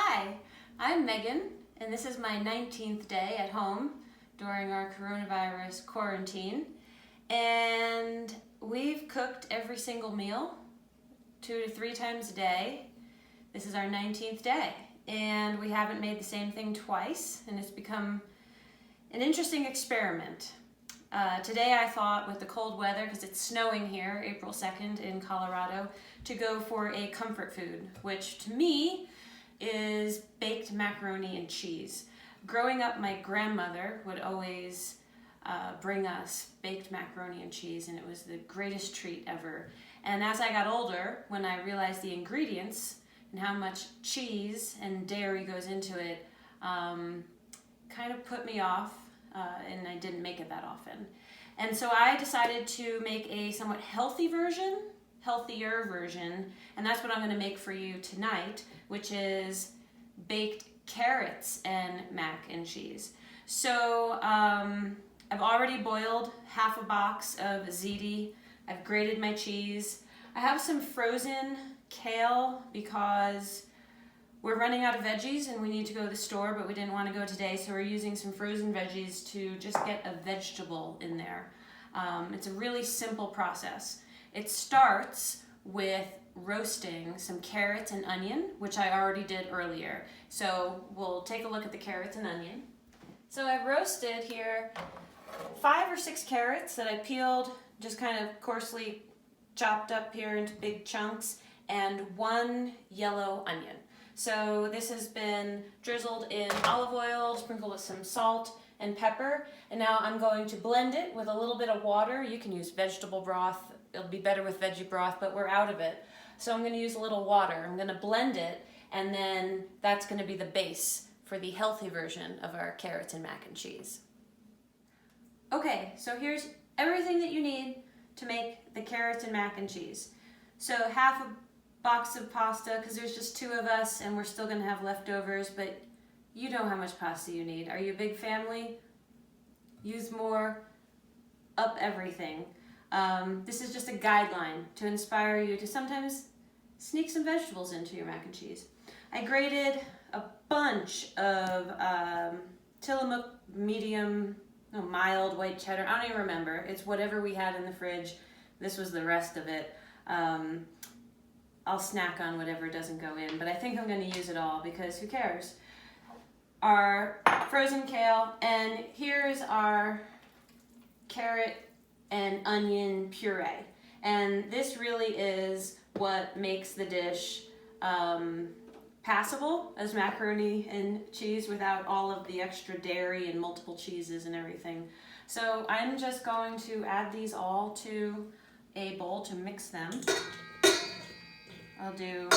Hi, I'm Megan, and this is my 19th day at home during our coronavirus quarantine. And we've cooked every single meal 2 to 3 times a day. This is our 19th day, and we haven't made the same thing twice, and it's become an interesting experiment. Today I thought, with the cold weather, because it's snowing here, April 2nd in Colorado, to go for a comfort food, which to me is baked macaroni and cheese. Growing up, my grandmother would always bring us baked macaroni and cheese, and it was the greatest treat ever. And as I got older, when I realized the ingredients and how much cheese and dairy goes into it, kind of put me off, and I didn't make it that often. And so I decided to make a somewhat healthier version, and that's what I'm going to make for you tonight, which is baked carrots and mac and cheese. So I've already boiled half a box of ziti. I've grated my cheese. I have some frozen kale because we're running out of veggies and we need to go to the store, but we didn't want to go today, so we're using some frozen veggies to just get a vegetable in there. It's a really simple process. It starts with roasting some carrots and onion, which I already did earlier. So we'll take a look at the carrots and onion. So I've roasted here 5 or 6 carrots that I peeled, just kind of coarsely chopped up here into big chunks, and 1 yellow onion. So this has been drizzled in olive oil, sprinkled with some salt and pepper, and now I'm going to blend it with a little bit of water. You can use vegetable broth. It'll be better with veggie broth, but we're out of it. So I'm going to use a little water. I'm going to blend it, and then that's going to be the base for the healthy version of our carrots and mac and cheese. Okay, so here's everything that you need to make the carrots and mac and cheese. So half a box of pasta, because there's just 2 of us and we're still going to have leftovers, but you know how much pasta you need. Are you a big family? Use more. Up everything. This is just a guideline to inspire you to sometimes sneak some vegetables into your mac and cheese. I grated a bunch of Tillamook mild white cheddar. I don't even remember. It's whatever we had in the fridge. This was the rest of it. I'll snack on whatever doesn't go in, but I think I'm going to use it all because who cares? Our frozen kale, and here's our carrot and onion puree. And this really is what makes the dish passable as macaroni and cheese without all of the extra dairy and multiple cheeses and everything. So I'm just going to add these all to a bowl to mix them. I'll do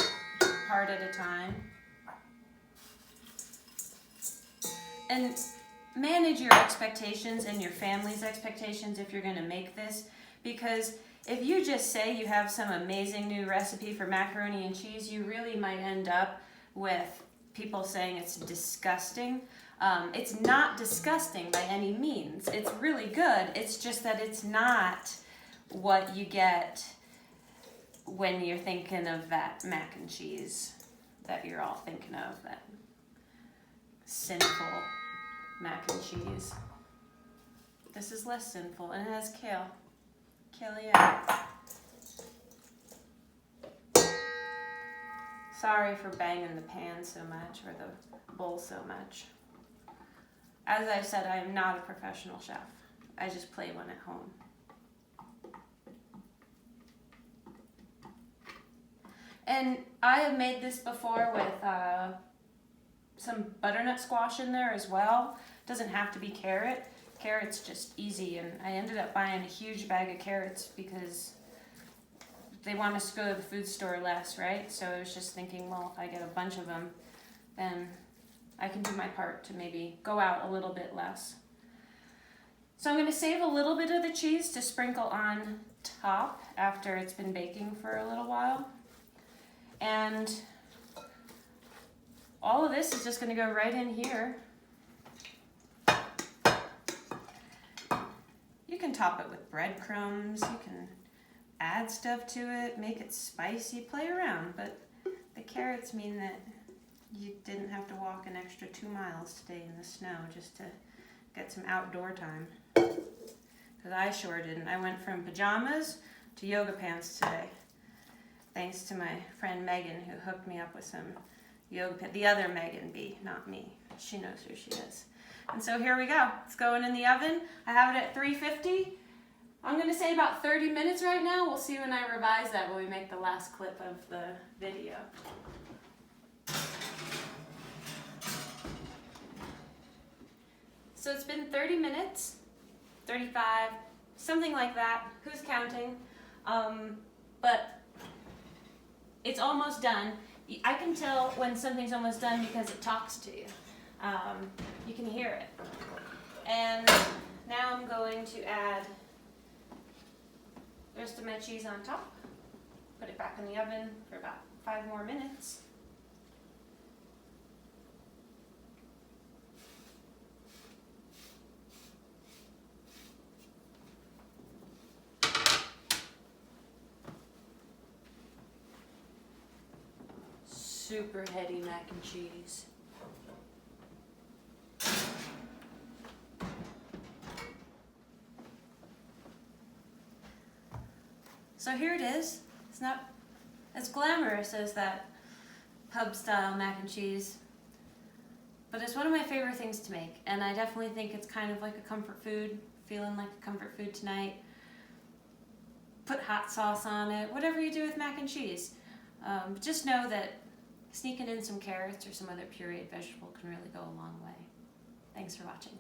part at a time. And manage your expectations and your family's expectations if you're going to make this, because if you just say you have some amazing new recipe for macaroni and cheese, you really might end up with people saying it's disgusting. It's not disgusting by any means. It's really good. It's just that it's not what you get when you're thinking of that mac and cheese that you're all thinking of, that sinful mac and cheese. This is less sinful, and it has kale. Kale. Sorry for banging the pan so much, or the bowl so much. As I said, I am not a professional chef. I just play one at home. And I have made this before with some butternut squash in there as well. Doesn't have to be carrot. Carrot's just easy, and I ended up buying a huge bag of carrots because they want us to go to the food store less, right? So I was just thinking, well, if I get a bunch of them, then I can do my part to maybe go out a little bit less. So I'm going to save a little bit of the cheese to sprinkle on top after it's been baking for a little while. And all of this is just going to go right in here. You can top it with breadcrumbs. You can add stuff to it, make it spicy, play around. But the carrots mean that you didn't have to walk an extra 2 miles today in the snow just to get some outdoor time. Because I sure didn't. I went from pajamas to yoga pants today. Thanks to my friend Megan, who hooked me up with some yoga pants. The other Megan B, not me. She knows who she is. And so here we go. It's going in the oven. I have it at 350. I'm going to say about 30 minutes right now. We'll see when I revise that when we make the last clip of the video. So it's been 30 minutes, 35, something like that. Who's counting? But it's almost done. I can tell when something's almost done because it talks to you. You can hear it. And now I'm going to add the rest of my cheese on top. Put it back in the oven for about 5 more minutes. Super heady mac and cheese. So here it is. It's not as glamorous as that pub style mac and cheese, but it's one of my favorite things to make, and I definitely think it's kind of like a comfort food, feeling like a comfort food tonight. Put hot sauce on it, whatever you do with mac and cheese. Just know that sneaking in some carrots or some other pureed vegetable can really go a long way. Thanks for watching.